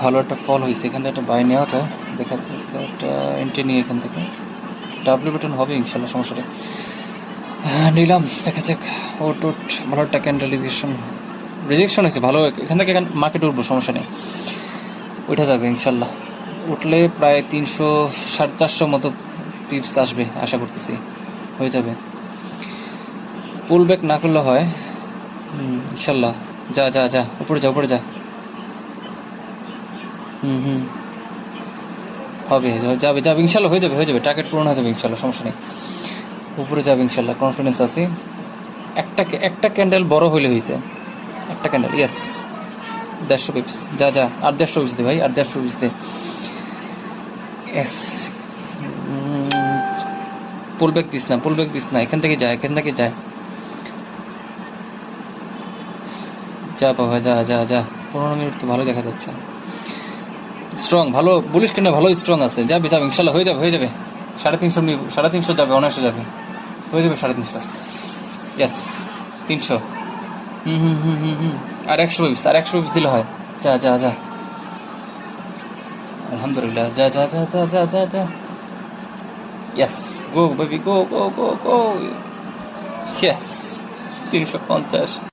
ভালো একটা ফল হয়েছে, এখান থেকে একটা বাই নেওয়া যায়। দেখা যাক একটা এন্ট্রি নিয়ে এখান থেকে ডাব্লিউ বাটন হবে ইনশাল্লাহ, সমস্যা নেই। নিলাম, দেখা যাক। ওট ওট, ভালো একটা ক্যান্ডেল রিজেকশন হয়েছে, ভালো। এখান থেকে মার্কেট উঠবো, সমস্যা নেই, উঠা যাবে ইনশাল্লাহ। উঠলে প্রায় 300-400 মতো পিপস আসবে আশা করতেছি, হয়ে যাবে। পুল ব্যাক না করলে হয় ইনশাল্লাহ। যা যা যা, উপরে যা, উপরে যা। হুম, হবে, যাবে যাবে ইনশাল্লাহ, হয়ে যাবে, হয়ে যাবে, টার্গেট পূরণ হয়ে যাবে ইনশাল্লাহ, সমস্যা নেই। উপরে যাবে ইনশাল্লাহ, কনফিডেন্স আছে। একটা ক্যান্ডেল বড় হইলে হয়েছে, একটা ক্যান্ডেল, ইয়েস। 150 পিপস, যা যা, আর 150 পিপস দে ভাই, আর 150 পিপস দে, ইয়েস। পুল ব্যাক দিস না, পুল ব্যাক দিস না, এখান থেকে যায়, এখান থেকে যায়। যা বাবা, যা যা যা। 15 মিনিট তো ভালো দেখা যাচ্ছে, স্ট্রং, ভালো বুলিশ কেন, ভালো স্ট্রং আছে। যাবে যাবে ইনশাল্লাহ, হয়ে যাবে, হয়ে যাবে। 350 যাবে, অনায়াসে যাবে, হয়ে যাবে 350। ইয়েস, 300। আর 100 পিপস, আর 100 পিপস দিলে হয়। যা যা যা, আলহামদুলিল্লাহ, যা যা যা যা যা যা যা। ইয়েস, গো বেবি, গো গো গো গো। ইয়েস, 350।